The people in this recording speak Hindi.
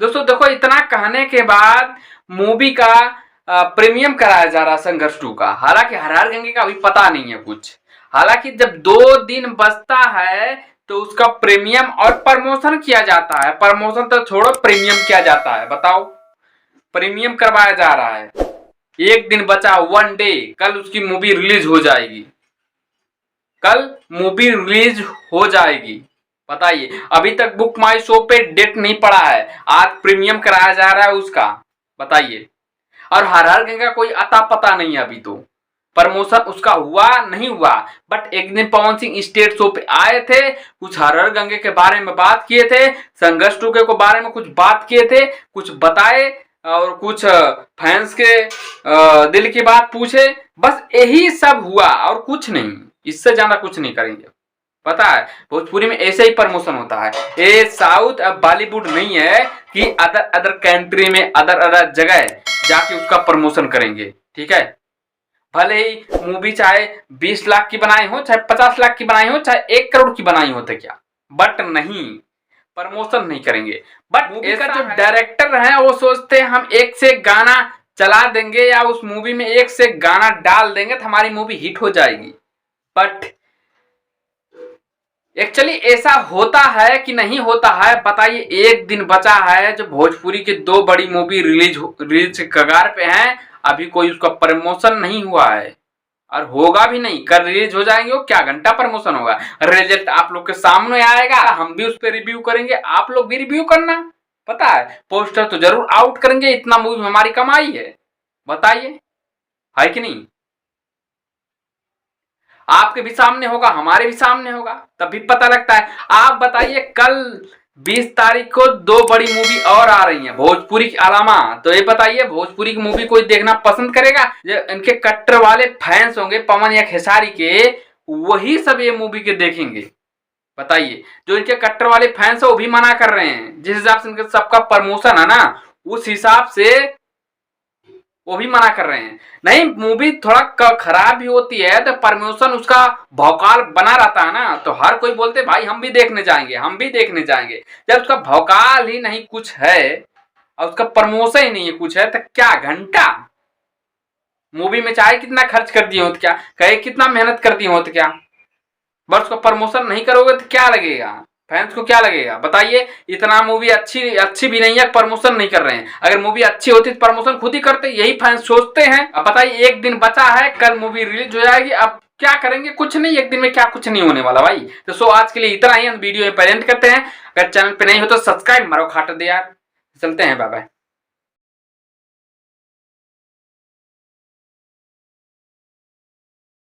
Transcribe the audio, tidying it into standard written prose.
दोस्तों देखो, इतना कहने के बाद मूवी का प्रीमियम कराया जा रहा है संघर्ष 2 का। हालांकि हर हर गंगे का अभी पता नहीं है कुछ। हालांकि जब 2 दिन बचता है तो उसका प्रीमियम और प्रमोशन किया जाता है। प्रमोशन तो छोड़ो, प्रीमियम किया जाता है। बताओ, प्रीमियम करवाया जा रहा है। 1 दिन बचा, 1 डे। कल उसकी मूवी रिलीज हो जाएगी। कल मूवी रिलीज हो जाएगी। बताइए, अभी तक बुक माई शो पे डेट नहीं पड़ा है। आज प्रीमियम कराया जा रहा है उसका। बताइए, और हर हर गंगा कोई अता पता नहीं है। अभी तो प्रमोशन उसका हुआ नहीं हुआ, बट एक दिन पवन सिंह स्टेट शो पे आए थे, कुछ हर हर गंगे के बारे में बात किए थे, संघर्ष 2 के बारे में कुछ बात किए थे, कुछ बताए और कुछ फैंस के दिल की बात पूछे। बस यही सब हुआ और कुछ नहीं, इससे ज्यादा कुछ नहीं करेंगे। पता है, भोजपुरी में ऐसे ही प्रमोशन होता है। ये साउथ अब बॉलीवुड नहीं है कि अदर कंट्री में अदर जगह जाके उसका प्रमोशन करेंगे। ठीक है, भले ही मूवी चाहे 20 लाख की बनाई हो, चाहे 50 लाख की बनाई हो, चाहे 1 करोड़ की बनाई हो, तो क्या, बट नहीं, प्रमोशन नहीं करेंगे। बट मूवी का जो डायरेक्टर है वो सोचते हैं हम एक से एक गाना चला देंगे या उस मूवी में एक से एक गाना डाल देंगे तो हमारी मूवी हिट हो जाएगी। बट एक्चुअली ऐसा होता है कि नहीं होता है, बताइए। 1 दिन बचा है जो भोजपुरी की 2 बड़ी मूवी रिलीज के कगार पे हैं। अभी कोई उसका प्रमोशन नहीं हुआ है और होगा भी नहीं। कल रिलीज हो जाएंगे, वो क्या घंटा प्रमोशन होगा। रिजल्ट आप लोग के सामने आएगा, हम भी उस पर रिव्यू करेंगे, आप लोग भी रिव्यू करना। पता है, पोस्टर तो जरूर आउट करेंगे। इतना मूवी हमारी कमाई है, बताइए, है कि नहीं। आपके भी सामने होगा, हमारे भी सामने होगा, तभी पता लगता है। आप बताइए, कल 20 तारीख को 2 बड़ी मूवी और आ रही हैं भोजपुरी के अलावा। तो ये बताइए, भोजपुरी की मूवी कोई देखना पसंद करेगा? जो इनके कट्टर वाले फैंस होंगे पवन या खेसारी के, वही सब ये मूवी के देखेंगे। बताइए, जो इनके कट्टर वाले फैंस है वो भी मना कर रहे हैं। जिस हिसाब से इनके सबका प्रमोशन है ना, उस हिसाब से वो भी मना कर रहे हैं। नहीं, मूवी थोड़ा खराब भी होती है तो प्रमोशन उसका भौकाल बना रहता है ना, तो हर कोई बोलते भाई हम भी देखने जाएंगे, हम भी देखने जाएंगे। जब उसका भौकाल ही नहीं कुछ है और उसका प्रमोशन ही नहीं है कुछ है, तो क्या घंटा मूवी में चाहे कितना खर्च कर दिए हो तो क्या, कहे कितना मेहनत कर दिए हो तो क्या, बस उसका प्रमोशन नहीं करोगे तो क्या लगेगा, फैंस को क्या लगेगा। बताइए, इतना मूवी अच्छी भी नहीं है, प्रमोशन नहीं कर रहे हैं। अगर मूवी अच्छी होती तो प्रमोशन खुद ही करते, यही फैंस सोचते हैं। अब बताइए, 1 दिन बचा है, कल मूवी रिलीज हो जाएगी, अब क्या करेंगे? कुछ नहीं, 1 दिन में क्या कुछ नहीं होने वाला भाई। तो आज के लिए इतना ही, हम वीडियो में प्रेजेंट करते हैं। अगर चैनल पे नहीं हो तो सब्सक्राइब मारो, खाट दे यार। चलते हैं, बाय बाय।